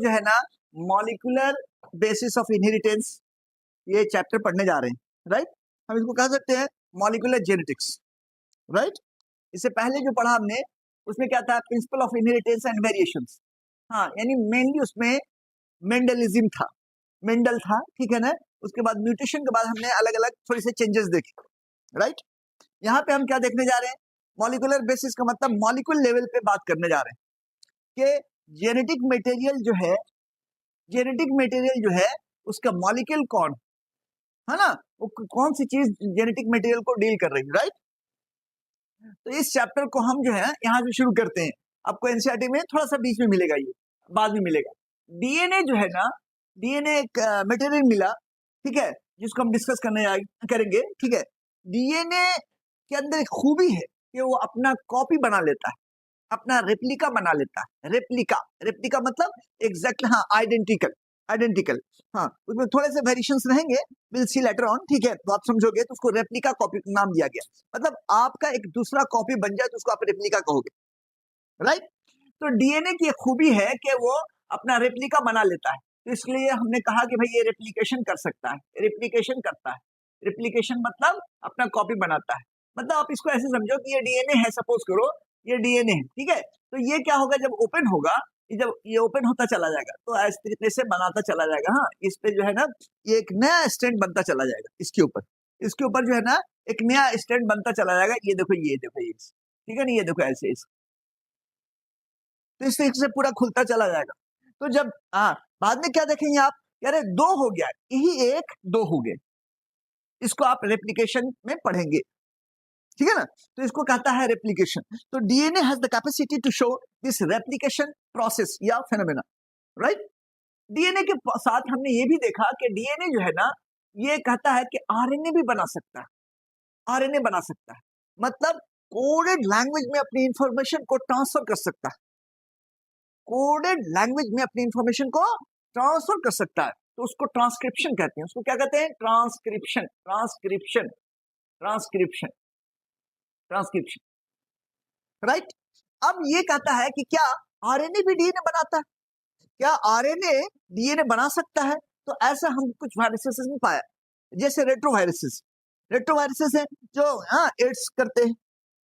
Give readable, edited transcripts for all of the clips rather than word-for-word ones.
जो है ना मॉलिक्यूलर बेसिस ऑफ इनहेरिटेंस ये चैप्टर पढ़ने जा रहे हैं, राइट। हम इसको कह सकते हैं मॉलिक्यूलर जेनेटिक्स, राइट। इससे पहले जो पढ़ा हमने उसमें क्या था, principle of inheritance and variations. हाँ, यानी मेनली उसमें मेंडलिज्म था, मेंडल था, ठीक है ना। उसके बाद म्यूटेशन के बाद हमने अलग अलग थोड़े से चेंजेस देखे, राइट। यहाँ पे हम क्या देखने जा रहे हैं, मॉलिक्यूलर बेसिस का मतलब मॉलिक्यूल लेवल पे बात करने जा रहे हैं कि जेनेटिक मटेरियल जो है, जेनेटिक मटेरियल जो है उसका मॉलिक्यूल कौन है ना, वो कौन सी चीज जेनेटिक मटेरियल को डील कर रही है, राइट। तो इस चैप्टर को हम जो है यहाँ से शुरू करते हैं। आपको एनसीईआरटी में थोड़ा सा बीच में मिलेगा, ये बाद में मिलेगा। डीएनए जो है ना, डीएनए एक मटेरियल मिला, ठीक है, जिसको हम डिस्कस करेंगे, ठीक है। डीएनए के अंदर एक खूबी है कि वो अपना कॉपी बना लेता है, अपना रेप्लिका बना लेता है। रेप्लिका मतलब एग्जैक्टली, हाँ, आइडेंटिकल, हाँ, उसमें थोड़े से वेरिएशंस रहेंगे, विल सी लेटर ऑन, ठीक है। तो आप समझोगे तो उसको रेप्लिका कॉपी नाम दिया गया, मतलब आपका एक दूसरा कॉपी बन जाए तो उसको आप रेप्लिका कहोगे, राइट। तो डीएनए की एक खूबी है कि वो अपना रेप्लिका बना लेता है, तो इसलिए हमने कहा कि भाई ये रेप्लिकेशन कर सकता है, रेप्लिकेशन करता है। रेप्लिकेशन मतलब अपना कॉपी बनाता है, मतलब आप इसको ऐसे समझो कि ये डीएनए है, सपोज करो ये डीएनए है, ठीक है। तो ये क्या होगा, जब ओपन होगा, जब ये ओपन होता चला जाएगा तो इस तरीके से बनाता चला जाएगा, हाँ, इस पे जो है ना ये एक नया स्टैंड बनता चला जाएगा, इसके ऊपर जो है ना एक नया स्टैंड बनता चला जाएगा। ये देखो, ये ठीक है ना, ये देखो ऐसे तो इस तरीके से पूरा खुलता चला जाएगा। तो जब बाद में क्या देखेंगे आप, अरे दो हो गया, यही एक दो हो गए, इसको आप रेप्लिकेशन में पढ़ेंगे, ठीक है ना। तो इसको कहता है रेप्लिकेशन। तो DNA has the capacity to show this replication process या फेनोमेना, राइट। डीएनए के साथ हमने ये भी देखा कि डीएनए जो है ना ये कहता है कि आरएनए भी बना सकता है, आरएनए बना सकता है, मतलब कोडेड लैंग्वेज में अपनी इंफॉर्मेशन को ट्रांसफर कर सकता है, कोडेड लैंग्वेज में अपनी इंफॉर्मेशन को ट्रांसफर कर सकता है। तो उसको ट्रांसक्रिप्शन कहते हैं, उसको क्या कहते हैं, transcription, transcription, transcription, transcription, right. अब ये कहता है कि क्या आरएनए भी डीएनए बनाता है, क्या आरएनए डीएनए बना सकता है। तो ऐसा हम कुछ वायरसेस में पाया, जैसे रेट्रोवायरसेस, रेट्रोवायरसेस है जो एड्स करते हैं,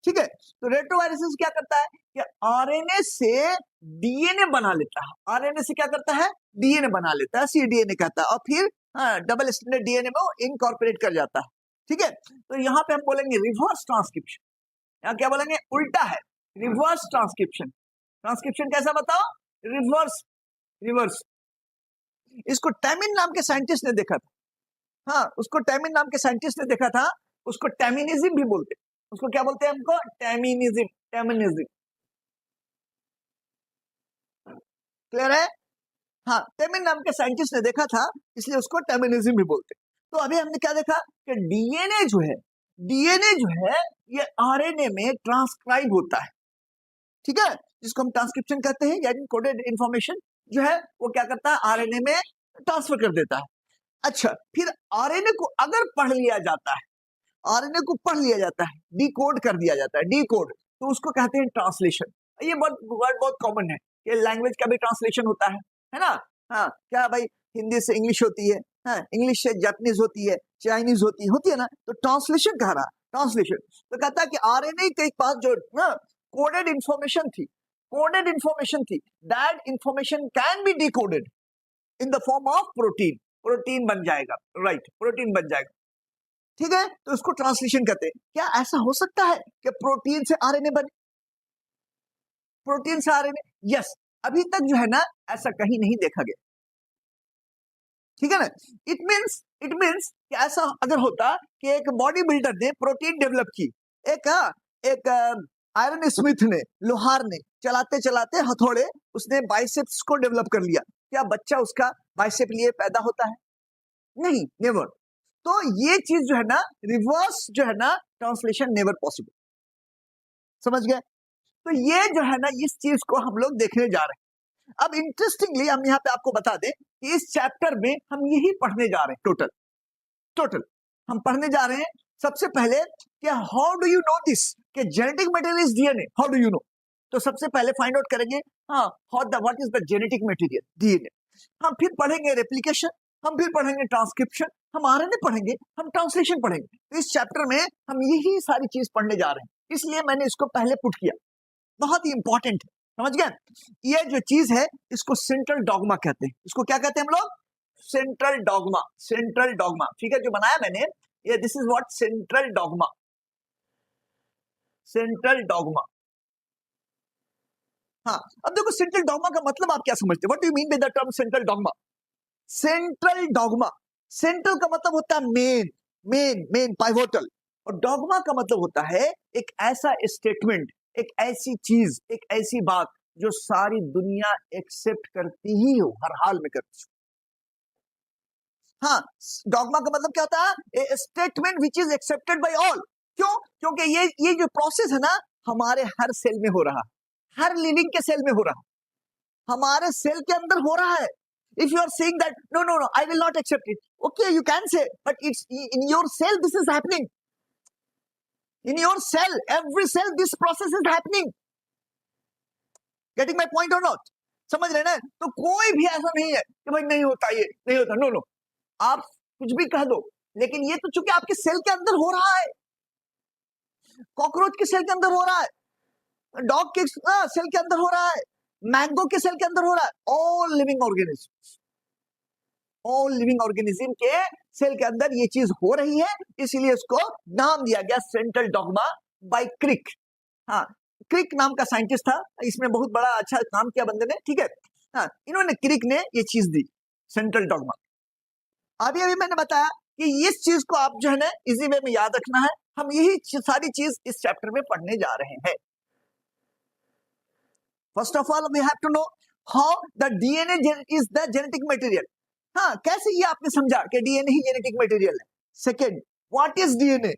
ठीक है। तो रेट्रोवायरसेस क्या करता है कि आरएनए से डीएनए बना लेता है, आरएनए से क्या करता है, डीएनए बना लेता है, सीडीएनए कहता है, और फिर डबल स्ट्रैंडेड डीएनए में इनकॉर्पोरेट कर जाता है, ठीक है। तो यहाँ पे हम बोलेंगे रिवर्स ट्रांसक्रिप्शन, यहाँ क्या बोलेंगे, उल्टा है, रिवर्स ट्रांसक्रिप्शन। ट्रांसक्रिप्शन कैसा बताओ, रिवर्स, रिवर्स। इसको टैमिन नाम के साइंटिस्ट ने देखा था, हाँ, उसको टैमिन नाम के साइंटिस्ट ने देखा था, उसको टैमिनिज्म भी बोलते हैं, उसको क्या बोलते हैं हमको, टैमिनिज्म, टैमिनिज्म, क्लियर है। हाँ, टैमिन नाम के साइंटिस्ट ने देखा था, इसलिए उसको टैमिनिज्म भी बोलते हैं। तो अभी हमने क्या देखा कि डीएनए जो है, डीएनए जो है ये आरएनए में ट्रांसक्राइब होता है, ठीक है, जिसको हम ट्रांसक्रिप्शन कहते हैं, यानी कोडेड इंफॉर्मेशन जो है वो क्या करता है, आरएनए में ट्रांसफर कर देता है। अच्छा, फिर आरएनए को अगर पढ़ लिया जाता है, आरएनए को पढ़ लिया जाता है, डिकोड कर दिया जाता है, डिकोड, तो उसको कहते हैं ट्रांसलेशन। ये वर्ड बहुत कॉमन है कि लैंग्वेज का भी ट्रांसलेशन होता है ना। हाँ, क्या भाई, हिंदी से इंग्लिश होती है, हाँ, इंग्लिश से जापानीज होती है, चाइनीज होती है ना, तो ट्रांसलेशन कह रहा, ट्रांसलेशन। तो कहता है कि आरएनए के पास जो कोडेड इंफॉर्मेशन थी, कोडेड इंफॉर्मेशन थी, that information can be decoded in the form of protein, protein बन जाएगा, राइट, प्रोटीन बन जाएगा, ठीक है। तो उसको ट्रांसलेशन कहते हैं। क्या ऐसा हो सकता है कि प्रोटीन से आरएनए बने, प्रोटीन से आरएनए? यस, अभी तक जो है ना ऐसा कहीं नहीं देखा गया, ठीक है ना। इट मींस कि ऐसा अगर होता कि एक बॉडी बिल्डर ने प्रोटीन डेवलप की, एक आयरन स्मिथ ने, लोहार ने, चलाते चलाते हथौड़े उसने बाइसेप्स को डेवलप कर लिया, क्या बच्चा उसका बाइसेप लिए पैदा होता है? नहीं, नेवर। तो ये चीज जो है ना, रिवर्स जो है ना ट्रांसलेशन नेवर पॉसिबल, समझ गए। तो ये जो है ना इस चीज को हम लोग देखने जा रहे हैं। अब इंटरेस्टिंगली हम यहाँ पे आपको बता दें कि इस चैप्टर में हम यही पढ़ने जा रहे हैं, टोटल हम पढ़ने जा रहे हैं। सबसे पहले कि how do you know this कि genetic material is DNA, how do you know, तो सबसे पहले फाइंड आउट करेंगे हाँ what is the genetic material DNA, हम फिर पढ़ेंगे रेप्लिकेशन, हम फिर पढ़ेंगे ट्रांसक्रिप्शन, हम आरएनए पढ़ेंगे, हम ट्रांसलेशन पढ़ेंगे। तो इस चैप्टर में हम यही सारी चीज पढ़ने जा रहे हैं, इसलिए मैंने इसको पहले पुट किया, बहुत ही इंपॉर्टेंट है, समझ गए। ये जो चीज है इसको सेंट्रल डॉगमा कहते हैं, इसको क्या कहते हैं हम लोग, सेंट्रल डॉगमा, सेंट्रल डॉगमा, ठीक है, जो बनाया मैंने ये this is what central dogma, central dogma. हाँ अब देखो सेंट्रल डॉगमा का मतलब आप क्या समझते हो, what do you mean by the term central dogma. Central dogma, central का मतलब होता है मेन, मेन मेन पाइवोटल, और डॉगमा का मतलब होता है एक ऐसा स्टेटमेंट, एक ऐसी चीज, एक ऐसी बात जो सारी दुनिया एक्सेप्ट करती ही हो, हर हाल में करती हो। हाँ डॉगमा का मतलब क्या होता है, ए statement which is accepted by all. क्यों, क्योंकि ये जो प्रोसेस है ना हमारे हर सेल में हो रहा, हर लिविंग के सेल में हो रहा, हमारे सेल के अंदर हो रहा है। If you are saying that no, I will not accept it, okay, you can say, but it's in your cell this is happening, in your cell, every cell this process is happening, getting my point or not, समझ रहे ना। तो कोई भी ऐसा नहीं है कि भाई नहीं होता, ये नहीं होता, नो, आप कुछ भी कह दो, लेकिन ये तो चूंकि आपके सेल के अंदर हो रहा है, कॉकरोच के सेल के अंदर हो रहा है, डॉग के सेल के अंदर हो रहा है, मैंगो के सेल के अंदर हो रहा है, all living organism, all living organism के सेल के अंदर ये चीज हो रही है, इसीलिए इसको नाम दिया गया सेंट्रल डॉगमा बाय क्रिक। हाँ क्रिक नाम का साइंटिस्ट था, इसमें बहुत बड़ा अच्छा काम किया बंदे ने, ठीक है। हाँ इन्होंने क्रिक ने ये चीज दी सेंट्रल डॉगमा। अभी मैंने बताया कि इस चीज को आप जो है ना इजी वे में याद रखना है, हम यही सारी चीज इस चैप्टर में पढ़ने जा रहे हैं। First of all we have to know how the DNA is the genetic material. हाँ कैसे ये आपने समझा कि डीएनए ही जेनेटिक मटेरियल है। सेकेंड व्हाट इज डीएनए,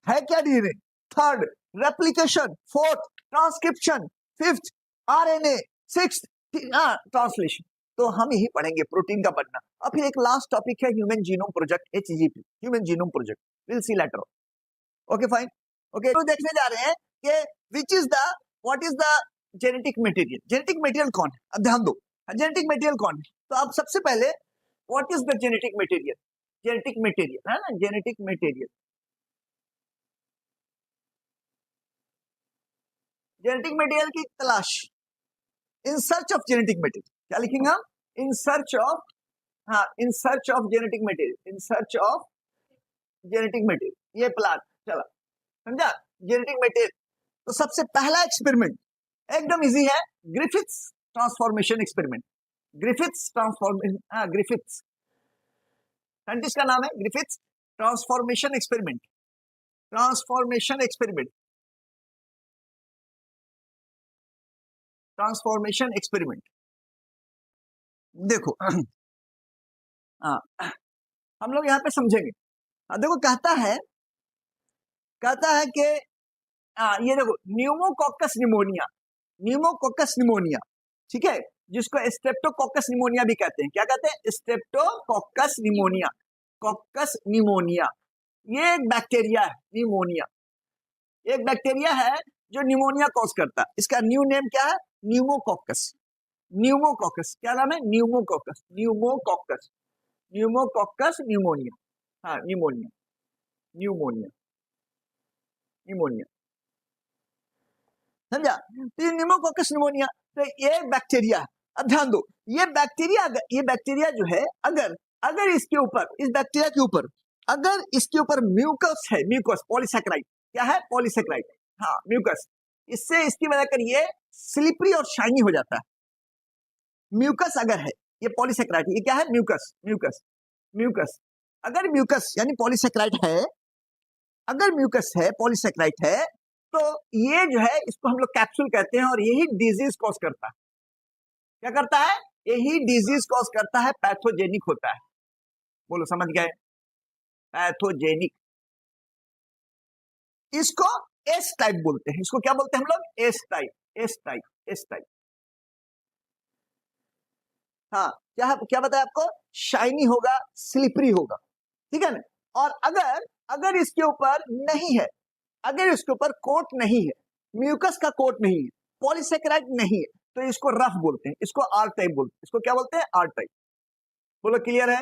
है क्या DNA. Third replication, fourth transcription, fifth RNA, sixth translation. तो हम यही पढ़ेंगे प्रोटीन का बनना। और फिर एक लास्ट टॉपिक है human genome project, HGP, human genome project, will see later. Okay fine, okay तो देखने जा रहे हैं कि which is the what is the genetic material. Genetic material कौन है, अब ध्यान दो, जेनेटिक मटेरियल कौन है। तो अब सबसे पहले what is the genetic material, genetic material है ना, जेनेटिक मटेरियल, जेनेटिक मटेरियल की तलाश, in search of genetic material. क्या लिखेंगे हम, इन सर्च ऑफ, हाँ in search of genetic material, in search of genetic material. ये प्लान चला, समझा, जेनेटिक मटेरियल। तो सबसे पहला एक्सपेरिमेंट एकदम इजी है, Griffiths transformation experiment, Griffiths transformation, Griffiths scientist का नाम है, Griffiths transformation experiment, transformation experiment, transformation experiment. देखो हम लोग यहाँ पे समझेंगे। देखो कहता है कि ये देखो न्यूमोकोकस निमोनिया, न्यूमोकोकस निमोनिया, ठीक है, जिसको स्ट्रेप्टोकोकस निमोनिया भी कहते हैं। क्या कहते हैं, स्ट्रेप्टोकोकस निमोनिया, कोकस निमोनिया। ये एक बैक्टीरिया है, निमोनिया एक बैक्टीरिया है जो निमोनिया कॉज करता है। इसका न्यू नेम क्या है, न्यूमोकोकस, न्यूमोकोकस। क्या नाम है, न्यूमोकोकस, न्यूमोकोकस, न्यूमोकोकस निमोनिया, हाँ निमोनिया, न्यूमोनिया, निमोनिया, समझा। तो ये न्यूमोकोकस निमोनिया, तो ये बैक्टीरिया। अब ध्यान दो, ये बैक्टीरिया जो है, अगर इसके ऊपर, इस बैक्टीरिया के ऊपर अगर इसके ऊपर म्यूकस है, म्यूकस पॉलीसैकेराइड, क्या है, पॉलीसैकेराइड, हाँ म्यूकस, इससे इसकी वजह कर ये स्लिपरी और शाइनी हो जाता है। म्यूकस अगर है, ये पॉलीसैकेराइड, ये क्या है, म्यूकस, म्यूकस, म्यूकस। अगर म्यूकस यानी पॉलीसैकेराइड है, अगर म्यूकस है, पॉलीसैकेराइड है, तो ये जो है इसको हम लोग कैप्सूल कहते हैं, और यही डिजीज कॉज करता है। क्या करता है, यही डिजीज कॉज करता है, पैथोजेनिक होता है। बोलो समझ गए, पैथोजेनिक। इसको एस टाइप बोलते हैं, इसको क्या बोलते हैं हम लोग, S type, S type, S type. हाँ क्या बताया आपको, शाइनी होगा, स्लिपरी होगा, ठीक है ना। और अगर इसके ऊपर नहीं है, अगर इसके ऊपर कोट नहीं है, म्यूकस का कोट नहीं है, पॉलीसेकेराइड नहीं है तो इसको रफ बोलते हैं, इसको आर टाइप बोलते हैं। इसको क्या बोलते हैं? R type. बोलो क्लियर है?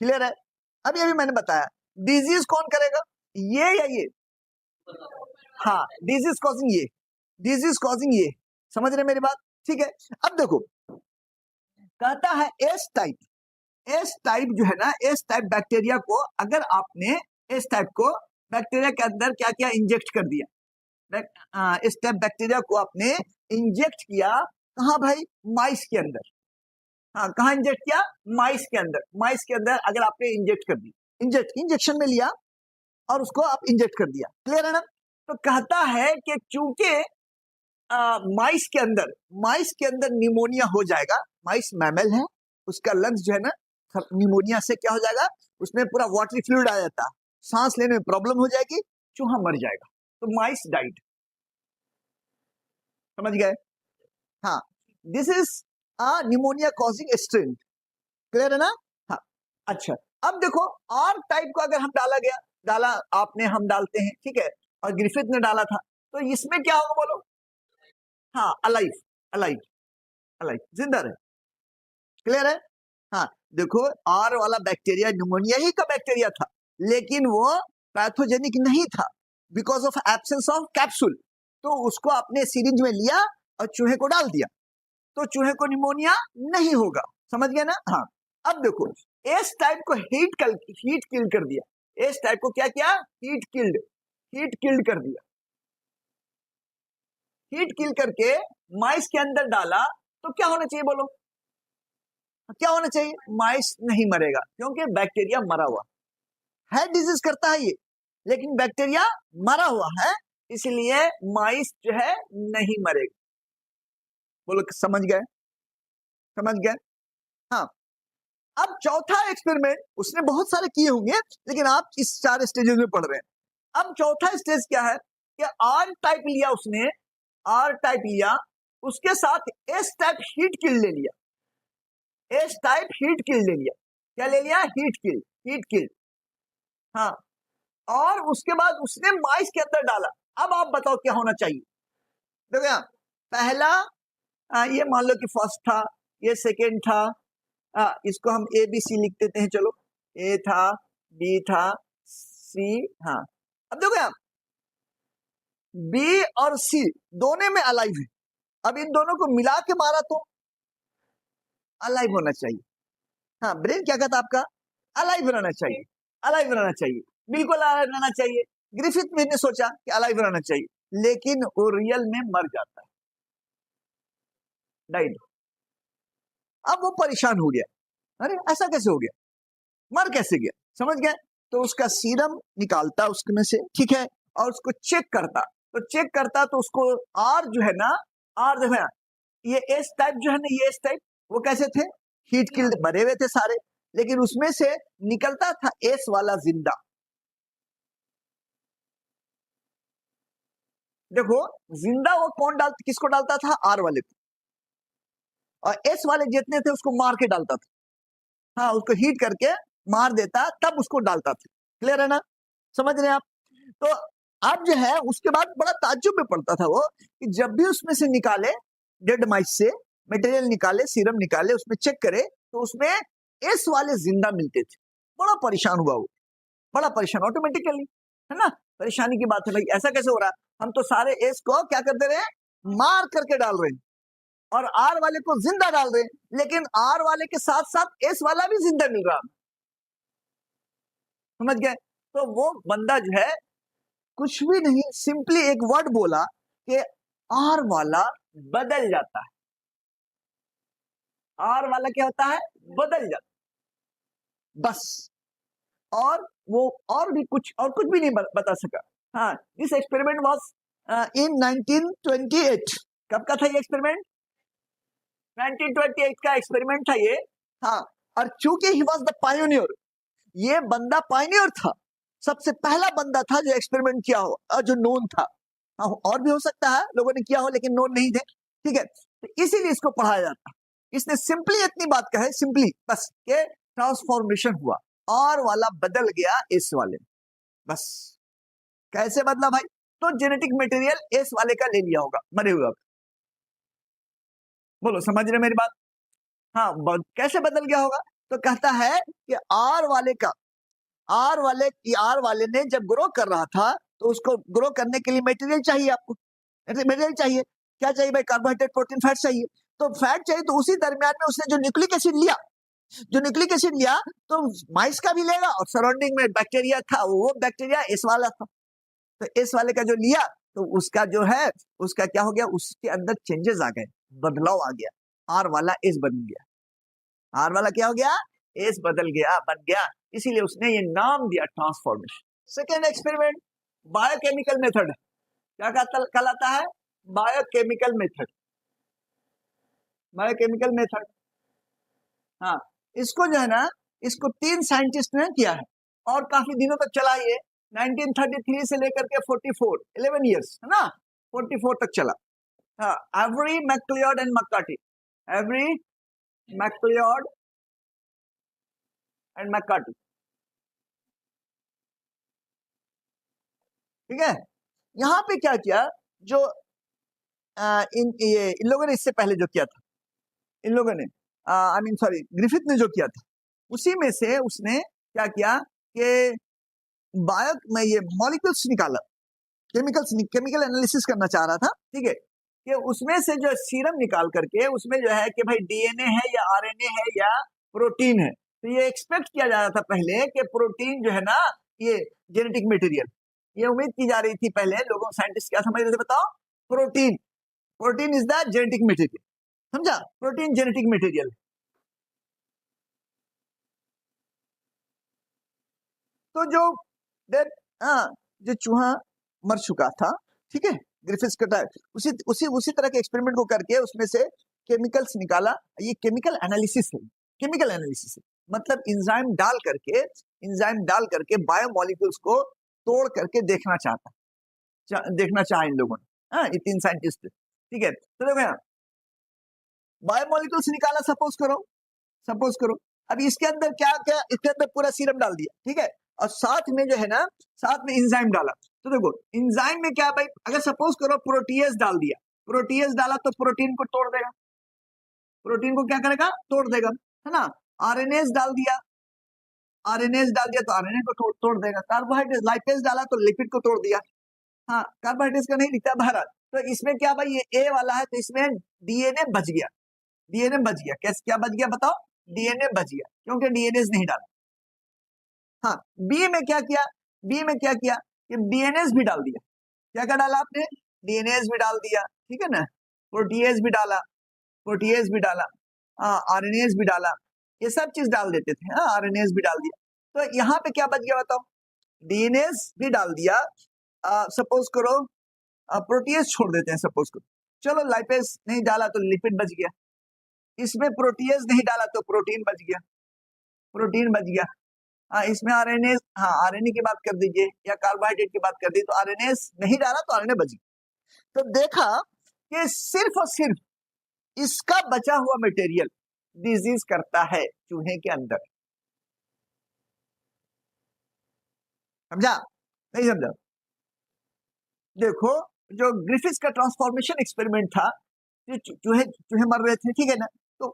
क्लियर है? अभी अभी मैंने बताया डिजीज कौन करेगा, ये या ये? हाँ, डिजीज कॉजिंग ये, डिजीज कॉजिंग ये। समझ रहे मेरी बात? ठीक है। अब देखो कहता है एस टाइप, एस टाइप जो है ना, एस टाइप बैक्टीरिया को अगर आपने एस टाइप को बैक्टीरिया के अंदर क्या किया, इंजेक्ट कर दिया, इस टाइप बैक्टीरिया को आपने इंजेक्ट किया कहाँ भाई? माइस के अंदर। हाँ, कहाँ इंजेक्ट किया? माइस के अंदर। माइस के अंदर अगर आपने इंजेक्ट कर दी, इंजेक्शन में लिया और उसको आप इंजेक्ट कर दिया, क्लियर है ना? तो कहता है कि चूंकि माइस के अंदर निमोनिया हो जाएगा, माइस मैमल है, उसका लंग्स जो है ना निमोनिया से क्या हो जाएगा, उसमें पूरा वाटरी फ्लूइड आ जाता है, सांस लेने में प्रॉब्लम हो जाएगी, चूहा मर जाएगा। तो माइस डाइड। समझ गए? हाँ, this is pneumonia causing strain, clear है ना? हाँ, अच्छा अब देखो आर टाइप को अगर हम डाला आपने, हम डालते हैं, ठीक है, और ग्रिफिथ ने डाला था, तो इसमें क्या होगा बोलो? हाँ, अलाइव, अलाइव, अलाइव, जिंदा रहे, क्लियर है? हाँ, देखो आर वाला बैक्टीरिया निमोनिया ही का बैक्टीरिया था, लेकिन वो पैथोजेनिक नहीं था because of absence of capsule. तो उसको आपने सिरिंज में लिया और चूहे को डाल दिया, तो चूहे को निमोनिया नहीं होगा। समझ गए ना? हाँ, अब देखो एस टाइप को हीट किल कर दिया। एस टाइप को क्या किया? हीट किल्ड कर दिया। हीट किल करके माइस के अंदर डाला तो क्या होना चाहिए बोलो? क्या होना चाहिए? माइस नहीं मरेगा, क्योंकि बैक्टीरिया मरा हुआ है, डिजीज करता है ये, लेकिन बैक्टीरिया मरा हुआ है, इसलिए माइस जो है नहीं मरेगा। बोलो समझ गए? समझ गए? हाँ, अब चौथा एक्सपेरिमेंट उसने बहुत सारे किए होंगे, लेकिन आप इस 4 स्टेजेस में पढ़ रहे हैं। अब चौथा स्टेज क्या है कि आर टाइप लिया उसने, आर टाइप लिया, उसके साथ एस टाइप हीट किल ले लिया, एस टाइप हीट किल ले लिया। क्या ले लिया? Heat kill. हाँ, और उसके बाद उसने माइस के अंदर डाला। अब आप बताओ क्या होना चाहिए? देखो यहाँ पहला ये मान लो कि फर्स्ट था, ये सेकेंड था, इसको हम ए बी सी लिख देते हैं, चलो ए था, बी था, सी। हाँ, अब देखो यहाँ बी और सी दोनों में अलाइव है, अब इन दोनों को मिला के मारा तो अलाइव होना चाहिए। हाँ, ब्रेन क्या कहता है आपका? अलाइव रहना चाहिए, अलाइव रहना चाहिए, बिल्कुल अलाइव रहना चाहिए। ग्रिफिथ ने सोचा कि अलाइव रहना चाहिए, लेकिन वो रियल में मर जाता है, डाइड। अब वो परेशान हो गया, अरे ऐसा कैसे हो गया, मर कैसे गया? समझ गए? तो उसका सीरम निकालता उसमें से, ठीक है, और उसको चेक करता, तो उसको आर जो है ना, आर जो है ना, ये एस टाइप जो है ना, ये एस टाइप, वो कैसे थे? हीट किल्ड मरे हुए थे सारे, लेकिन उसमें से निकलता था एस वाला जिंदा। देखो जिंदा वो कौन किसको डालता था? आर वाले को, और एस वाले जितने थे उसको मार के डालता था। हाँ, उसको हीट करके मार देता, तब उसको डालता था। क्लियर है ना? समझ रहे हैं आप? तो अब जो है उसके बाद बड़ा ताज्जुब में पड़ता था वो कि जब भी उसमें से निकाले, डेड माइस से मटेरियल निकाले, सीरम निकाले, उसमें चेक करे, तो उसमें एस वाले जिंदा मिलते थे। बड़ा परेशान हुआ वो, बड़ा परेशान ऑटोमेटिकली, है ना? परेशानी की बात है भाई, ऐसा कैसे हो रहा है? हम तो सारे एस को क्या करते रहे? मार करके डाल रहे हैं, और आर वाले को जिंदा डाल रहे हैं, लेकिन आर वाले के साथ साथ एस वाला भी जिंदा मिल रहा। समझ गए? तो वो बंदा जो है कुछ भी नहीं, सिंपली एक वर्ड बोला कि आर वाला बदल जाता है। आर वाला क्या होता है? बदल जाता, बस। और वो और कुछ भी नहीं बता सका। हाँ, दिस एक्सपेरिमेंट वाज इन 1928। कब का था ये एक्सपेरिमेंट? 1928 का एक्सपेरिमेंट था ये। हाँ, और चूंकि ही वाज द पायोनियर, ये बंदा पायोनियर था, सबसे पहला बंदा था जो एक्सपेरिमेंट किया हो और जो नोन था। हाँ, और भी हो सकता है लोगों ने किया हो, लेकिन नोन नहीं थे, ठीक है, तो इसीलिए इसको पढ़ाया जाता। इसने सिंपली इतनी बात कहे, सिंपली बस के ट्रांसफॉर्मेशन हुआ, आर वाला बदल गया इस वाले, बस। कैसे बदला भाई? तो जेनेटिक मटेरियल एस वाले का ले लिया होगा मरे हुए। बोलो समझ रहे मेरी बात? हाँ, कैसे बदल गया होगा? तो कहता है कि आर वाले ने जब ग्रो कर रहा था तो उसको ग्रो करने के लिए मटेरियल चाहिए, आपको मटेरियल चाहिए। क्या चाहिए भाई? कार्बोहाइड्रेट, प्रोटीन, फैट चाहिए। तो फैट चाहिए तो उसी दरमियान में उसने जो न्यूक्लिक एसिड लिया तो माइस का भी लेगा और सराउंडिंग में बैक्टीरिया था, वो बैक्टीरिया एस वाला था, तो एस वाले का जो लिया तो उसका जो है उसका क्या हो गया, उसके अंदर चेंजेस आ गए, बदलाव आ गया, आर वाला एस बन गया। आर वाला क्या हो गया? एस बदल गया, बन गया, इसीलिए उसने ये नाम दिया transformation. Second experiment biochemical method, क्या कहलाता है? Biochemical method. बायोकेमिकल मेथड, हाँ, इसको जो है ना, इसको 3 साइंटिस्ट ने किया है और काफी दिनों तक चला ये, 1933 से लेकर के 44, 11 ईयर्स है ना, 44 तक चला। हाँ, Avery MacLeod and McCarty, Avery MacLeod and McCarty, ठीक है। यहाँ पे क्या किया, जो इन लोगों ने इससे पहले जो किया था, इन लोगों ने ग्रिफिथ ने जो किया था, उसी में से उसने क्या किया कि बायो में ये मॉलिक्यूल्स निकाला, केमिकल एनालिसिस करना चाह रहा था, ठीक है, कि उसमें से जो सीरम निकाल करके उसमें जो है कि भाई डीएनए है या आरएनए है या प्रोटीन है। तो ये एक्सपेक्ट किया जा रहा था पहले कि प्रोटीन जो है ना, ये जेनेटिक मटेरियल, ये उम्मीद की जा रही थी पहले, लोगों साइंटिस्ट क्या समझ रहे थे बताओ? Protein is the genetic material, समझा? Protein genetic material. तो जो चूहा मर चुका था, ठीक है, ग्रिफिथ्स का उसी तरह के एक्सपेरिमेंट को करके उसमें से केमिकल्स निकाला। ये केमिकल एनालिसिस है, मतलब इंजाइम डाल करके बायोमोलिक्यूल्स को तोड़ करके देखना चाहा इन लोगों ने, ये 3 साइंटिस्ट, ठीक है। तो देखो यहाँ बायोमोलिक्यूल्स निकाला, सपोज करो, अब इसके अंदर क्या इसके अंदर पूरा सीरम डाल दिया, ठीक है, और साथ में जो है ना, साथ में इंजाइम डाला। तो देखो इंजाइम में क्या भाई, अगर सपोज करो प्रोटीएज डाला तो प्रोटीन को तोड़ देगा, प्रोटीन को क्या करेगा? तोड़ देगा, है ना। आरएनएज डाल दिया तो आरएनए को तोड़ देगा। कार्बोहाइड्रेट लाइपेज डाला तो लिपिड को तोड़ दिया। हाँ, कार्बोहाइड्रेट का नहीं लिखता बाहर। तो इसमें क्या भाई, ये ए वाला है तो इसमें डीएनए बच गया। कैसे, क्या बच गया बताओ? डीएनए बच गया, क्योंकि डीएनएस नहीं डाला। हाँ, बी में क्या किया कि डीएनएस भी डाल दिया। क्या डाला आपने? डीएनएस भी डाल दिया, ठीक है ना, प्रोटीएज भी डाला, आरएनएस भी डाला, ये सब चीज डाल देते थे। हाँ, आरएनएस भी डाल दिया। तो यहाँ पे क्या बच गया बताओ? डीएनएस भी डाल दिया, सपोज करो प्रोटीएज छोड़ देते हैं, सपोज करो, चलो लाइपेज नहीं डाला तो लिपिड बच गया, इसमें प्रोटीएज नहीं डाला तो प्रोटीन बच गया। हाँ, इसमें आरएनए, हाँ आरएनए की बात कर दीजिए या कार्बोहाइड्रेट की बात कर दी, तो आरएनए नहीं डाला तो आरएनए बच गया। तो देखा कि सिर्फ और सिर्फ इसका बचा हुआ मटेरियल डिजीज करता है चूहे के अंदर। समझा? नहीं समझा? देखो, जो ग्रिफिथ्स का ट्रांसफॉर्मेशन एक्सपेरिमेंट था, चूहे मर रहे थे, ठीक है ना, तो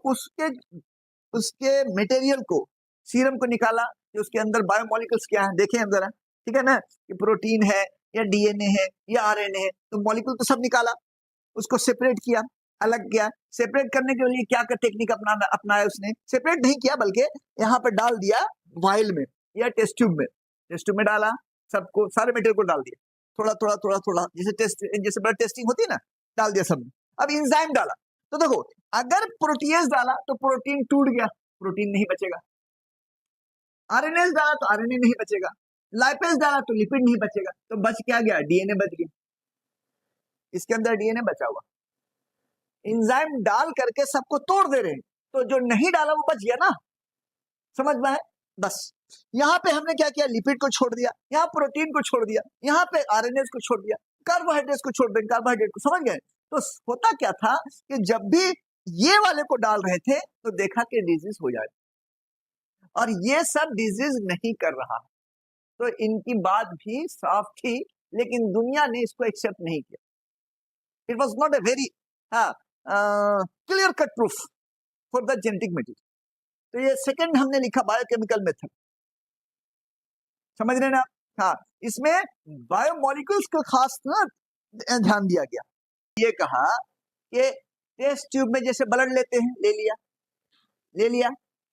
उसके मटेरियल को, सीरम को निकाला कि उसके अंदर बायोमोलिक्यूल्स क्या है, देखें अंदर, ठीक है ना, कि प्रोटीन है या डीएनए है या आरएनए है, तो मॉलिक्यूल तो सब निकाला, उसको सेपरेट किया, अलग किया। सेपरेट करने के लिए क्या टेक्निक अपनाया उसने? सेपरेट नहीं किया, बल्कि यहाँ पे डाल दिया वाइल में या टेस्ट ट्यूब में डाला, सबको, सारे मटेरियल को डाल दिया, थोड़ा, जैसे ब्लड टेस्टिंग होती है ना, डाल दिया सब। अब इंजाइम डाला, तो देखो अगर प्रोटीएज डाला तो प्रोटीन टूट गया, प्रोटीन नहीं बचेगा। आरएनए डाला तो आरएनए नहीं बचेगा। लाइपेज डाला तो लिपिड नहीं बचेगा। तो बच क्या गया? डीएनए बच गया। इसके अंदर डीएनए बचा हुआ, इंजाइम डाल करके सबको तोड़ दे रहे हैं, तो जो नहीं डाला वो बच गया ना। समझ में है? बस यहाँ पे हमने क्या किया? लिपिड को छोड़ दिया, यहाँ प्रोटीन को छोड़ दिया, यहाँ पे आरएनए को छोड़ दिया, कार्बोहाइड्रेट को छोड़ दें, कार्बोहाइड्रेट को। समझ गए? तो होता क्या था कि जब भी ये वाले को डाल रहे थे तो देखा कि डिजीज हो जाए, और ये सब डिजीज नहीं कर रहा, तो इनकी बात भी साफ थी लेकिन दुनिया ने इसको एक्सेप्ट नहीं किया। It was not a very clear cut proof for the genetic material. तो ये सेकंड हमने लिखा बायोकेमिकल मेथड, समझ रहे ना? हाँ, इसमें बायोमोलिक्यूल्स को खास ना ध्यान दिया गया। ये कहा कि टेस्ट ट्यूब में जैसे ब्लड लेते हैं, ले लिया,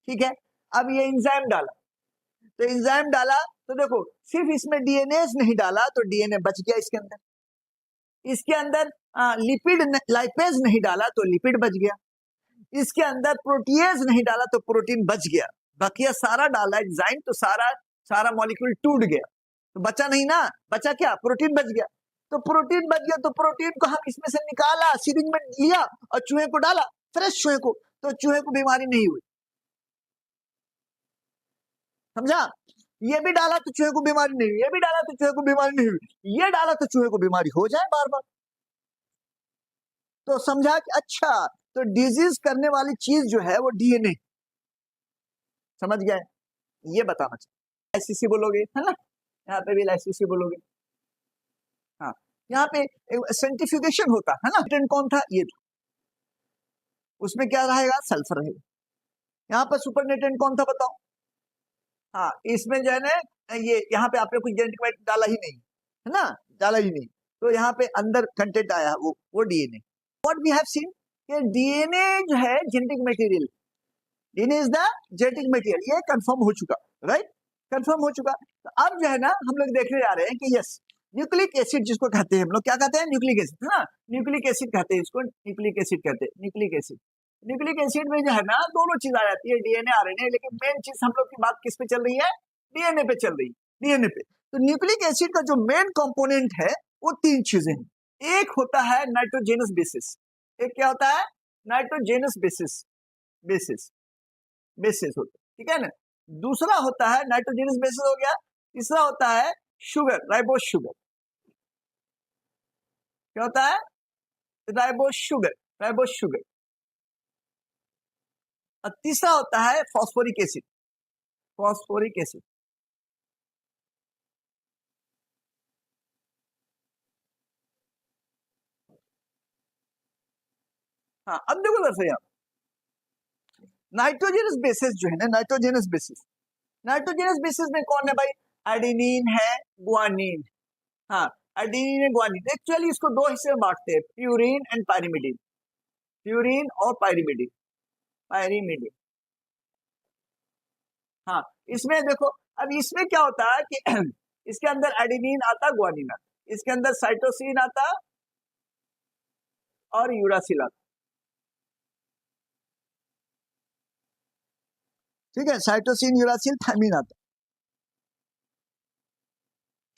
ठीक है। अब ये एंजाइम डाला, तो एंजाइम डाला तो देखो सिर्फ इसमें डीएनए नहीं डाला तो डीएनए बच गया इसके अंदर लिपिड लाइपेज नहीं डाला तो लिपिड बच गया, इसके अंदर प्रोटीएज नहीं डाला तो प्रोटीन बच गया, बाकी सारा डाला एंजाइम तो सारा मॉलिक्यूल टूट गया, तो बचा नहीं ना, बचा क्या? प्रोटीन बच गया। तो प्रोटीन बच गया तो प्रोटीन को हम इसमें से निकाला, सिरिंज में लिया और चूहे को डाला, फ्रेश चूहे को, तो चूहे को बीमारी नहीं हुई, समझा? ये भी डाला तो चूहे को बीमारी नहीं हुई, ये भी डाला तो चूहे को बीमारी नहीं हुई, ये डाला तो चूहे को बीमारी हो जाए बार बार। तो समझा कि अच्छा, तो डिजीज करने वाली चीज जो है वो डीएनए, समझ गए? ये बताना चाहिए। लाइसिसी बोलोगे, है ना? यहाँ पे भी लाइसिसी बोलोगे। हाँ, यहाँ पे सेंट्रीफ्यूगेशन होता है ना। न्यूट्रिएंट कौन था? ये था। उसमें क्या रहेगा? सल्फर रहेगा। यहाँ पर सुपर न्यूट्रिएंट कौन था बताओ? हाँ, इसमें जो है ना, ये यहाँ पे आपने कुछ जेनेटिक मैटर डाला ही नहीं, है ना, डाला ही नहीं, तो यहाँ पे अंदर कंटेंट आया वो DNA. What we have seen कि डीएनए जो है genetic material, DNA is the genetic material, ये कंफर्म हो चुका, राइट? कंफर्म हो चुका। तो अब जो है ना हम लोग देखने जा रहे हैं कि यस, न्यूक्लिक एसिड जिसको कहते हैं हम लोग, क्या कहते हैं? न्यूक्लिक एसिड, है ना? न्यूक्लिक एसिड कहते हैं इसको, न्यूक्लिक एसिड कहते हैं, न्यूक्लिक एसिड। न्यूक्लिक एसिड में जो है ना दोनों चीज आ जाती है, डीएनए आरएनए, लेकिन मेन चीज हम लोग की बात किस पे चल रही है? डीएनए पे चल रही है, डीएनए पे। तो न्यूक्लिक एसिड का जो मेन कंपोनेंट है वो तीन चीजें हैं। एक होता है नाइट्रोजेनस बेसिस, एक क्या होता है? नाइट्रोजेनस बेसिस, बेसिस होता है, ठीक है ना? दूसरा होता है नाइट्रोजेनस बेसिस हो गया, तीसरा होता है शुगर, राइबोस शुगर। क्या होता है? Ribose sugar. और तीसरा होता है फॉस्फोरिक एसिड, हाँ, अब देखो दरअसल यहाँ नाइट्रोजेनस बेसिस जो है ना, नाइट्रोजेनस बेसिस में कौन है भाई? एडेनिन है, गुआनिन। हाँ, एडेनिन है, गुआनिन। एक्चुअली इसको दो हिस्से में बांटते हैं, प्यूरिन एंड पाइरिमिडिन, प्यूरिन और पाइरिमिडिन। हाँ, इसमें देखो, अब इसमें क्या होता है कि इसके अंदर एडेनिन आता, गुआनिन आता, इसके अंदर साइटोसिन आता और यूरासिल आता, ठीक है? साइटोसिन, यूरासिल, थायमिन आता,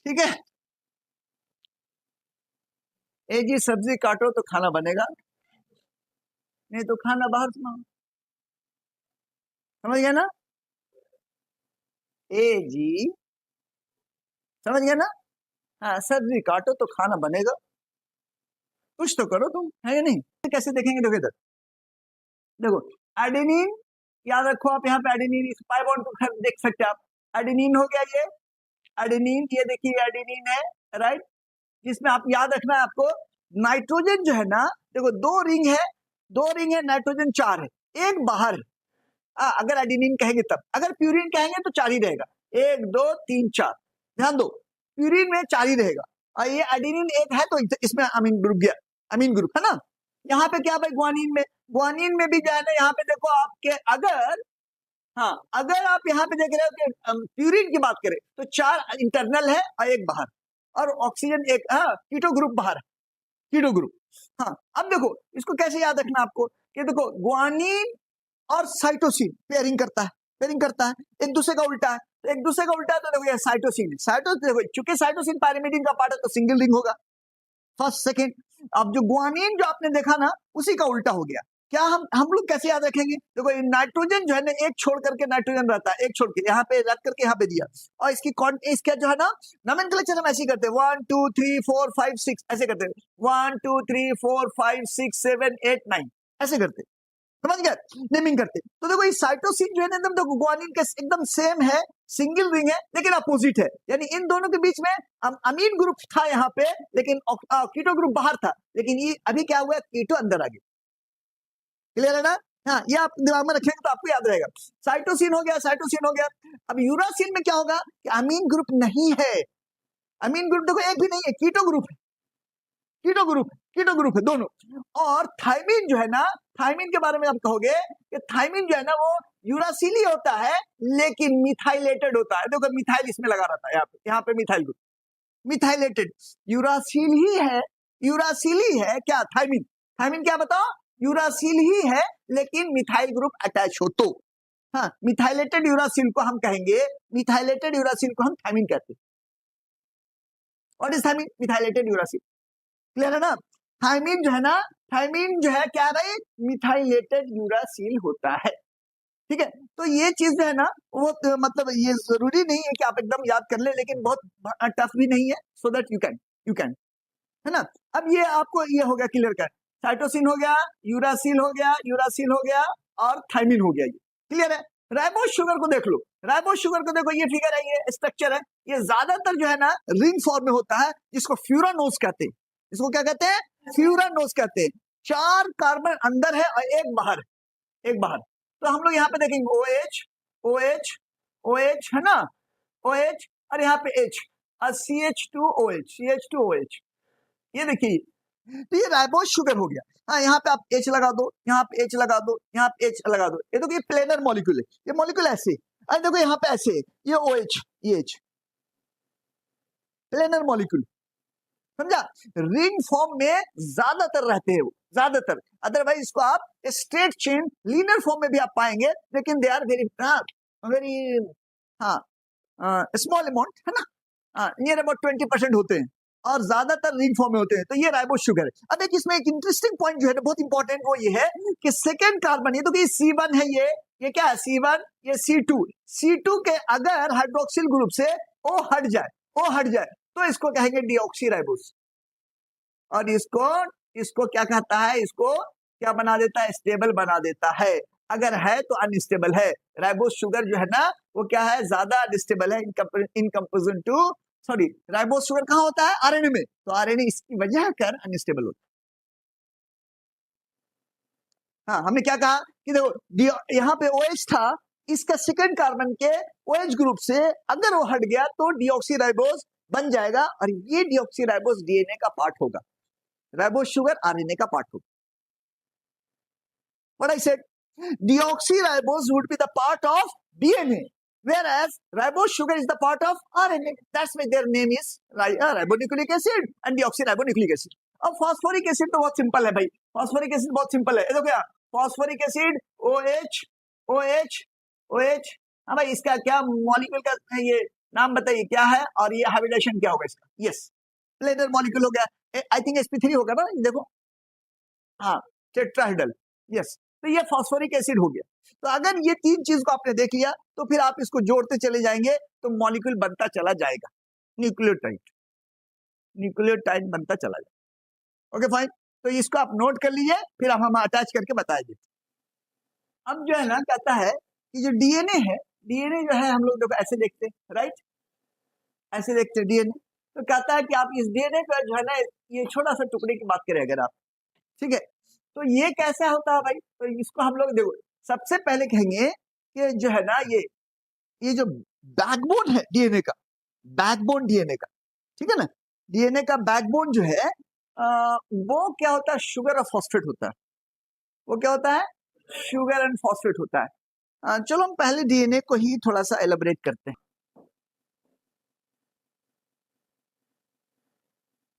ठीक है? ए जी सब्जी काटो तो खाना बनेगा, नहीं तो खाना बाहर से मांगो, समझ गया ना? ए जी, समझ गया ना? हाँ, सब्जी काटो तो खाना बनेगा, कुछ तो करो तुम, है या नहीं? कैसे देखेंगे? देखो इधर, देखो एडेनिन, याद रखो आप, यहाँ पे एडेनिन, पाई बॉन्ड को देख सकते हैं आप, एडेनिन हो गया ये एडेनिन, ये देखिए एडेनिन है, राइट? जिसमें आप याद रखना है आपको, नाइट्रोजन जो है ना, देखो दो रिंग है, नाइट्रोजन 4 है, एक बाहर है। अगर एडेनिन कहेंगे तब, अगर प्यूरिन कहेंगे तो 4 ही रहेगा, 1 2 3 4, ध्यान दो, प्यूरिन में 4 ही रहेगा, और ये एडेनिन एक है तो इसमें अमीन ग्रुप गया, अमीन ग्रुप, है ना? यहाँ पे क्या भाई? गुआनिन में भी जो है ना, यहाँ पे देखो आपके, अगर आप यहाँ पे देख रहे हो कि प्यूरिन की बात करें तो 4 इंटरनल है और एक बाहर, और ऑक्सीजन एक, कीटो ग्रुप बाहर है, कीटो ग्रुप। हाँ, अब देखो इसको कैसे याद रखना आपको कि देखो गुआनिन और साइटोसिन पेयरिंग करता है, एक दूसरे का उल्टा है, तो एक दूसरे का उल्टा है, तो देखो ये साइटोसिन देखो, चूंकि साइटोसिन पायरिमिडिन का पार्ट है तो सिंगल रिंग होगा, फर्स्ट सेकंड। अब जो गुआनिन जो आपने देखा ना, उसी का उल्टा हो गया। क्या हम लोग कैसे याद रखेंगे? देखो नाइट्रोजन जो है ना, एक छोड़ करके नाइट्रोजन रहता है, एक छोड़ के यहाँ पे रख करके यहाँ पे दिया, और इसका जो है ना नोमेनक्लेचर हम ऐसे करते हैं, 1 2 3 4 5 6 ऐसे करते हैं, 1 2 3 4 5 6 7 8 9 ऐसे करते, समझ गए? नेमिंग करते। तो देखो ये साइटोसिन जो है ना, एकदम देखो गुआनिन के एकदम सेम है, सिंगल रिंग है लेकिन अपोजिट है, यानी इन दोनों के बीच में अमीन ग्रुप था यहाँ पे, लेकिन कीटो ग्रुप बाहर था, लेकिन ये अभी क्या हुआ, कीटो अंदर आ गया। क्लियर है ना? हाँ, ये आप दिमाग में रखेंगे तो आपको याद रहेगा। साइटोसिन हो गया, साइटोसिन हो गया। अब यूरासिल में क्या होगा कि अमीन ग्रुप नहीं है, अमीन ग्रुप देखो एक भी नहीं है, कीटो ग्रुप है, कीटो ग्रुप है, कीटो ग्रुप है दोनों। और थायमिन जो है ना, थायमिन के बारे में आप कहोगे कि थायमिन जो है ना वो यूरासिल ही होता है लेकिन मिथाइलेटेड होता है। देखो मिथाइल इसमें लगा रहता है, यहाँ पे मिथाइल ग्रुप, मिथाइलेटेड। यूरासिल ही है, यूरासिल ही है क्या थायमिन, थायमिन क्या बताओ, यूरासिल ही है लेकिन मिथाइल ग्रुप अटैच हो तो, हाँ मिथाइलेटेड यूरासिल को हम कहेंगे, मिथाइलेटेड यूरासिल को हम थायमिन कहते हैं। What is thymine, methylated uracil. Clear है ना? थायमिन जो है ना, थायमिन जो है क्या भाई, मिथाइलेटेड यूरासिल होता है। ठीक है, तो ये चीज जो है ना वो मतलब ये जरूरी नहीं है कि आप एकदम याद कर ले, लेकिन बहुत टफ भी नहीं है, सो दैट यू कैन, है ना? अब ये आपको ये हो गया क्लियर कर, साइटोसिन हो गया, यूरासिल हो गया, यूरासिल हो गया और थायमिन हो गया, ये क्लियर है। राइबोज शुगर को देख लो, राइबोज शुगर को देखो, ये फिगर है, ये स्ट्रक्चर है, ये ज्यादातर जो है ना रिंग फॉर्म में होता है, जिसको फ्यूरानोज कहते हैं। इसको क्या कहते हैं, फ्यूरानोज कहते हैं। 4 कार्बन अंदर है और एक बाहर है, एक बाहर। तो हम लोग यहाँ पे देखेंगे OH OH OH है ना, OH और यहाँ पे H और CH2OH CH2OH, ये देखिए, तो ये राइबोज शुगर हो गया। हाँ, यहाँ पे आप H लगा दो, यहाँ पे H लगा दो, यहाँ पे H लगा दो, ये देखो ये प्लेनर मॉलिक्यूल है, ये मॉलिक्यूल ऐसे, अरे देखो यहाँ पे ऐसे, ये OH ये H, प्लेनर मॉलिक्यूल, समझा? रिंग फॉर्म में ज्यादातर रहते हैं वो, ज्यादातर, अदरवाइज इसको आप स्ट्रेट चेन लीनियर फॉर्म में भी आप पाएंगे, लेकिन दे आर वेरी वेरी हाँ स्मॉल अमाउंट, है ना, नियर अबाउट 20% होते हैं और ज्यादातर रिंग फॉर्म में होते हैं। तो ये राइबोज शुगर है। अब एक इसमें एक इंटरेस्टिंग पॉइंट जो है ना बहुत इंपॉर्टेंट, वो ये है कि सेकेंड कार्बन, ये तो कि C1 है, ये क्या है C1, ये C2 के अगर हाइड्रोक्सिल ग्रुप से O हट जाए तो इसको कहेंगे डीऑक्सी राइबोज, और इसको क्या कहता है, इसको क्या बना देता है, स्टेबल बना देता है। अगर है तो अनस्टेबल है। राइबोज शुगर जो है ना वो क्या है, ज्यादा अनस्टेबल है in comparison to, sorry ribose sugar कहाँ होता है, आरएनए में, तो आरएनए इसकी वजह कर अनस्टेबल होता है। हाँ, हमने क्या कहा कि देखो यहाँ पे OH था, इसका सेकंड कार्बन के OH ग्रुप से अगर वो हट गया तो डीऑक्सीराइबोज बन जाएगा, और ये डीऑक्सीराइबोज डीएनए का पार्ट होगा, राइबोज शुगर आरएनए का पार्ट होगा। What I said, deoxyribose would be the part of DNA, whereas ribose sugar is the part of RNA. That's why their name is ribonucleic acid and deoxyribonucleic acid. अब phosphoric acid तो बहुत simple है भाई, phosphoric acid बहुत simple है, देखो क्या, phosphoric acid OH OH OH, हाँ भाई इसका क्या मॉलिक्यूल का ये नाम बताइए क्या है, और ये हाइब्रिडेशन क्या होगा इसका, यस प्लेनर मॉलिक्यूल हो गया, आई थिंक sp3 होगा ना, देखो हाँ टेट्राहेड्रल, यस, तो ये फॉस्फोरिक एसिड हो गया। तो अगर ये 3 चीज को आपने देख लिया तो फिर आप इसको जोड़ते चले जाएंगे तो मॉलिक्यूल बनता चला जाएगा, न्यूक्लियोटाइड बनता चला जाएगा। ओके फाइन, तो इसको आप नोट कर लीजिए, फिर हम अटैच करके बताएंगे। अब जो है ना कहता है कि जो डीएनए है, डीएनए जो है हम लोग देखो ऐसे देखते हैं, राइट, ऐसे देखते हैं डीएनए, तो कहता है कि आप इस डीएनए का जो है ना ये छोटा सा टुकड़े की बात करें अगर आप, ठीक है, तो ये कैसा होता है भाई, तो इसको हम लोग देखो सबसे पहले कहेंगे कि जो है ना ये जो बैकबोन है डीएनए का, बैकबोन डीएनए का, ठीक है ना, डीएनए का बैकबोन जो है वो क्या होता है, शुगर और फॉस्फेट होता है, वो क्या होता है, शुगर एंड फॉस्फेट होता है। चलो हम पहले डीएनए को ही थोड़ा सा एलिब्रेट करते हैं।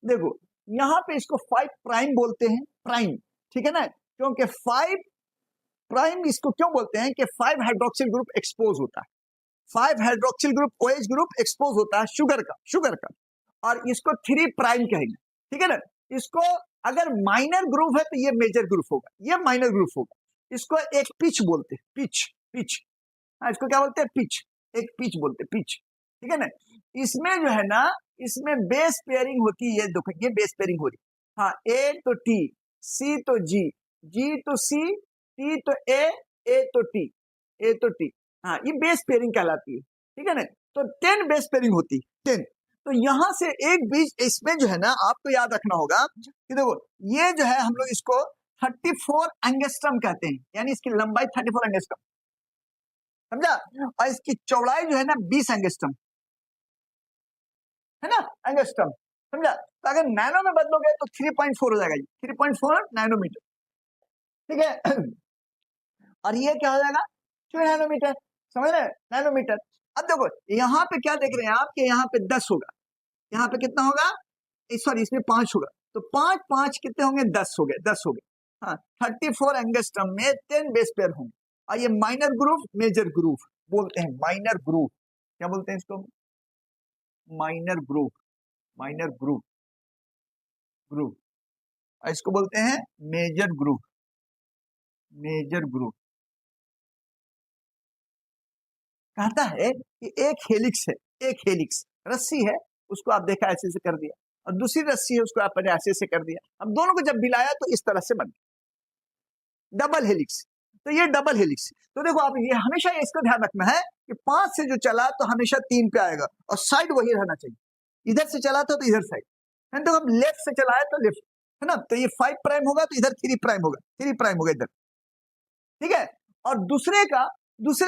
देखो यहाँ पे इसको 5 प्राइम बोलते हैं, प्राइम, ठीक है ना, क्योंकि 5 प्राइम इसको क्यों बोलते हैं कि 5 हाइड्रोक्सिल ग्रुप एक्सपोज होता है, 5 hydroxyl group OH group expose होता है शुगर का, और इसको 3 प्राइम कहेंगे, ठीक है ना। इसको अगर माइनर ग्रुप है तो ये मेजर ग्रुप होगा, ये माइनर ग्रुप होगा। इसको एक पिच बोलते हैं, पिच, हाँ इसको क्या बोलते हैं, पिच, एक पिच बोलते हैं, पिच, ठीक है ना। इसमें जो है ना, इसमें बेस पेयरिंग होती है, देखो ये बेस पेयरिंग हो रही है, हाँ A तो T, C तो G, G तो C, T तो A तो T, A तो T, हाँ ये बेस पेयरिंग कहलाती है। ठीक है ना। तो 10 बेस पेयरिंग होती, 10। तो यहां से एक बीच इसमें जो है ना आपको याद रखना होगा कि देखो ये जो है हम लोग इसको 34 एंगस्ट्रम कहते हैं, यानी इसकी लंबाई 34 एंगस्ट्रम, समझा। और इसकी चौड़ाई जो है ना 20 एंगस्ट्रम है ना, एंगस्ट्रम, समझा। तो अगर नैनो में बदलोगे तो 3.4 हो जाएगा, 3.4 नैनोमीटर, ठीक है। और ये क्या हो जाएगा, 2 नैनोमीटर, समझ रहे, नैनोमीटर। अब देखो यहाँ पे क्या देख रहे हैं आप कि यहाँ पे 10 होगा, यहाँ पे कितना होगा, सॉरी इसमें 5 होगा, तो 5 5 कितने होंगे, 10 हो गए, 10 हो गए। हाँ, 34 एंगस्ट्रम में 10 बेस पेयर होंगे। और ये माइनर ग्रूव मेजर ग्रूव बोलते हैं, माइनर ग्रूव, क्या बोलते हैं इसको, minor groove, minor groove, groove. और इसको बोलते हैं मेजर ग्रूव, मेजर ग्रूव। कहता है कि एक हेलिक्स है, एक हेलिक्स रस्सी है, उसको आप देखा ऐसे से कर दिया, और दूसरी रस्सी है उसको आपने ऐसे से कर दिया, अब दोनों को जब मिलाया तो इस तरह से बन गया डबल हेलिक्स। तो ये डबल हेलिक्स, तो देखो आप ये हमेशा इसको ध्यान रखना है कि 5 से जो चला तो हमेशा 3 पे आएगा, और साइड वही रहना चाहिए, इधर से चला तो इधर साइड, तो हम लेफ्ट से चलाए तो लेफ्ट, है ना। तो ये 5 प्राइम होगा तो इधर 3 प्राइम होगा, 3 प्राइम होगा इधर, ठीक है। और दूसरे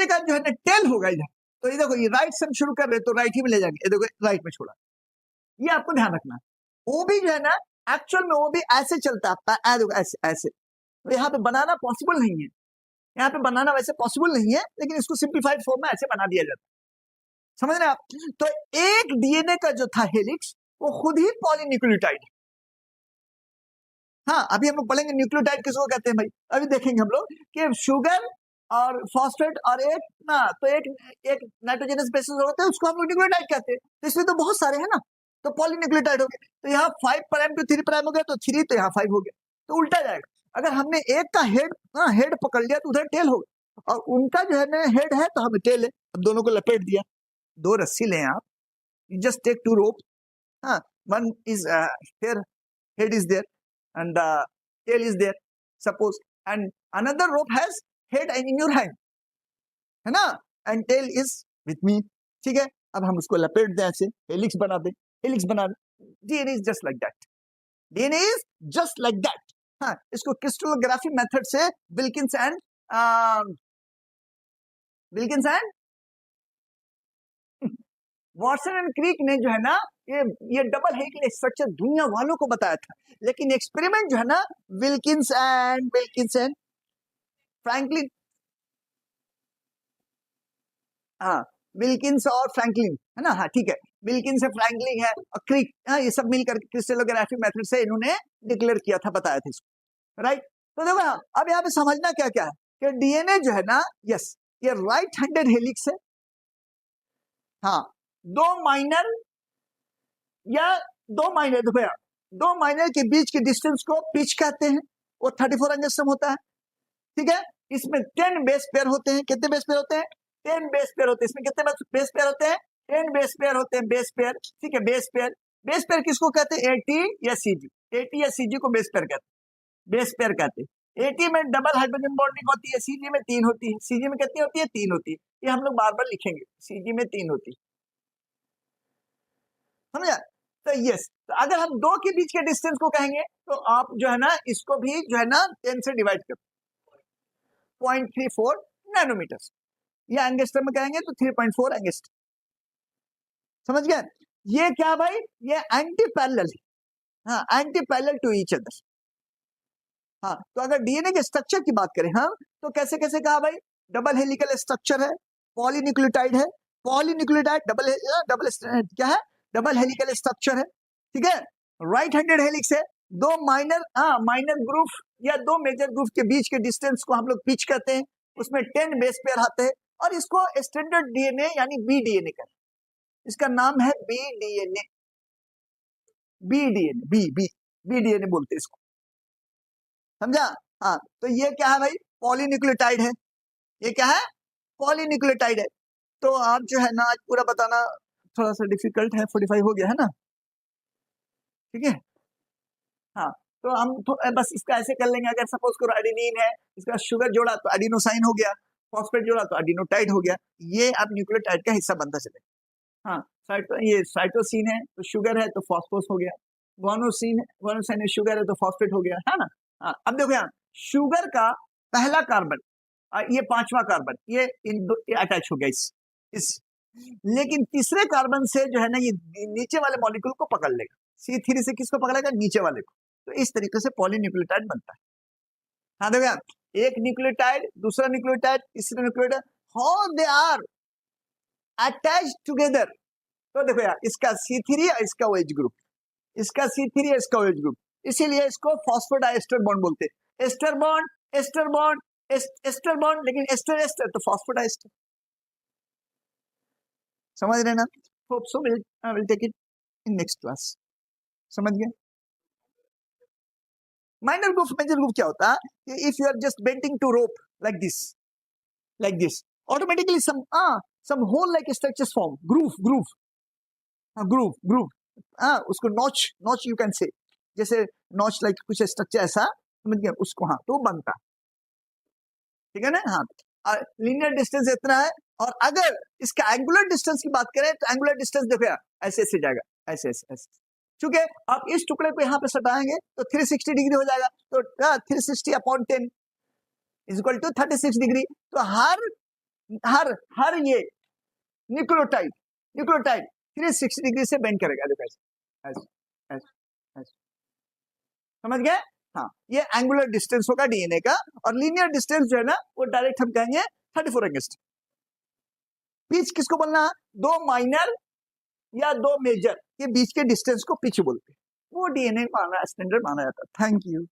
का जो है ना टेल होगा इधर, तो ये देखो ये राइट से हम शुरू कर रहे तो राइट ही में ले जाएंगे, ये देखो राइट में छोड़ा, ये आपको ध्यान रखना। वो भी जो है ना एक्चुअल में वो भी ऐसे चलता है, देखो ऐसे ऐसे, तो यहाँ पे बनाना पॉसिबल नहीं है, यहाँ पे बनाना वैसे पॉसिबल नहीं है, लेकिन इसको सिंप्लीफाइड फॉर्म में ऐसे बना दिया जाता है, समझ रहे आप। तो एक डीएनए का जो था हेलिक्स वो खुद ही पॉलीन्यूक्लियोटाइड, हाँ अभी हम लोग पढ़ेंगे न्यूक्लियोटाइड किसको कहते हैं भाई, अभी देखेंगे हम लोग कि शुगर और फॉस्फेट और एक ना तो एक नाइट्रोजनस बेसिस होते हैं, उसको हम लोग न्यूक्लियोटाइड कहते हैं। तो इसमें तो बहुत सारे हैं ना, तो पॉलीन्यूक्लियोटाइड हो गए, तो यहाँ 5 प्राइम टू 3 प्राइम हो गया, तो 3 तो यहाँ 5 हो गया, तो उल्टा जाएगा। अगर हमने एक का हेड पकड़ लिया तो उधर टेल होगा, और उनका जो है ना हेड है तो हमें टेल है, अब दोनों को लपेट दिया। 2 रस्सी लें आप, जस्ट टेक 2 रोप, हाँ, one is here, head is there and the tail is there suppose, and another rope has head and in your hand, है ना, and tail is with me, ठीक है। अब हम उसको लपेट दें ऐसे, हेलिक्स बना दें, हेलिक्स बना दें, DNA is just like that, DNA is just like that. हाँ, इसको क्रिस्टलोग्राफी मेथड से Wilkins and Watson and creek ने जो है ना ये डबल हेलिकल स्ट्रक्चर दुनिया वालों को बताया था, लेकिन एक्सपेरिमेंट जो है ना विल्किंस एंड फ्रैंकलिन, हाँ विल्किंस और फ्रैंकलिन है ना, हाँ ठीक है, विल्किंस से फ्रैंकलिन है और क्रीक, हाँ ये सब मिलकर क्रिस्टलोग्राफी मेथड से इन्होंने डिक्लेयर किया था, बताया था इसको, राइट। तो देखो अब यहाँ पे समझना क्या क्या है कि डीएनए जो है ना, यस ये राइट हैंडेड हेलिक्स है, हाँ 2 माइनर या 2 माइनर, देखो यार 2 माइनर के बीच के डिस्टेंस को पिच कहते हैं, वो 34 एंगस्ट्रम होता है, ठीक है। इसमें 10 बेस पेयर होते हैं, कितने बेस पेयर होते हैं, 10 बेस पेयर होते हैं, इसमें कितने बेस पेयर होते हैं, 10 बेस पेयर होते हैं, बेस पेयर, ठीक है। बेस पेयर किसको कहते हैं, एटी या सीजी, एटी या सीजी को बेस पेयर कहते हैं, बेस पेयर कहते हैं। एटी में डबल हाइड्रोजन बॉन्डिंग होती है, सीजी में 3 होती है, सीजी में कितनी होती है, 3 होती है, ये हम लोग बार बार लिखेंगे, सीजी में 3 होती है, समझा। तो यस, तो अगर हम 2 के बीच के डिस्टेंस को कहेंगे तो आप जो है ना इसको भी जो है ना 10 से डिवाइड कर 0.34 नैनोमीटर, या एंगस्ट्रम में कहेंगे तो 3.4 एंगस्ट्रम, समझ गए। ये क्या भाई, ये एंटी पैरेलल है, हाँ anti parallel to each other. हाँ, तो अगर डीएनए के स्ट्रक्चर की बात करें हम तो कैसे कैसे कहा भाई, डबल हेलिकल स्ट्रक्चर है, पॉलीन्यूक्लियोटाइड है, पॉलीन्यूक्लियोटाइड डबल क्या है, डबल हेलिकल स्ट्रक्चर है, ठीक है। राइट हैंडेड हेलिक्स है, 2 माइनर ग्रुप या 2 मेजर ग्रुप के बीच के डिस्टेंस को हम लोग पिच कहते हैं, उसमें 10 बेस पेयर आते हैं, और इसको स्टैंडर्ड डीएनए यानी बी डीएनए का, इसका नाम है बी डीएनए, बी डीएनए बोलते हैं इसको, समझा। हाँ, तो ये क्या है भाई, पॉलीन्यूक्लियोटाइड है, ये क्या है, पॉलीन्यूक्लियोटाइड है। तो आप जो है ना आज पूरा बताना थोड़ा सा डिफिकल्ट है, 45 हो गया है ना, ठीक है। हाँ, तो हम बस इसका ऐसे कर लेंगे, अगर सपोज करो एडेनिन है, इसका शुगर जोड़ा तो एडिनोसाइन हो गया, फॉस्फेट जोड़ा तो एडिनोटाइड हो गया, ये अब न्यूक्लियोटाइड का हिस्सा बनता चले। हाँ, ये साइटोसिन है तो शुगर है तो फॉस्फोस हो गया, गोनोसिन है, गोनोसिन है शुगर है तो फॉस्फेट हो गया, है ना। हाँ, अब देखो यहाँ शुगर का पहला कार्बन, ये 5वां कार्बन, ये अटैच हो गया इस लेकिन तीसरे कार्बन से जो है ना ये नीचे वाले मॉलिक्यूल को पकड़ लेगा, C3 से किसको पकड़ेगा, नीचे वाले को, तो इस तरीके से पॉलीन्यूक्लियोटाइड बनता है। हाँ देखो यहाँ एक न्यूक्लियोटाइड, दूसरा न्यूक्लियोटाइड, तीसरा nucleotide, how they are attached together. तो देखो यार इसका C3 और इसका OH ग्रुप, इसका C3 और इसका OH ग्रुप, इसीलिए इसको फॉस्फोडाइएस्टर बॉन्ड बोलते हैं। Ester bond, ester bond, ester bond, लेकिन एस्टर एस्टर तो फॉस्फोडाइएस्टर, समझ रहे ना। Hope so will take it in next class, समझ गए। माइनर ग्रुप, मेजर ग्रुप क्या होता है, if you are just bending to rope like this automatically some hole like structures form, groove, उसको notch you can say, जैसे notch like कुछ structure ऐसा, समझ गए उसको, हाँ तो बनता, ठीक है ना। हाँ, लीनियर डिस्टेंस इतना है, और अगर इसका एंगुलर डिस्टेंस की बात करें तो एंगुलर डिस्टेंस देखो यार ऐसे ऐसे जाएगा, ऐसे ऐसे ऐसे, चूंकि आप इस टुकड़े को यहाँ पे सटाएंगे तो 360 डिग्री हो जाएगा, तो 360/10 इज इक्वल टू 36 डिग्री। तो हर ये न्यूक्लियोटाइड 360 डिग्री से बेंड करेगा, देखो ऐसे, समझ गए। हाँ, ये एंगुलर डिस्टेंस होगा डीएनए का, और लीनियर डिस्टेंस जो है ना वो डायरेक्ट हम कहेंगे 34 एंगस्ट्रॉम। पिच किसको बोलना, 2 माइनर या 2 मेजर के बीच के डिस्टेंस को पिच बोलते हैं, वो डीएनए माना स्टैंडर्ड माना जाता है। Thank you.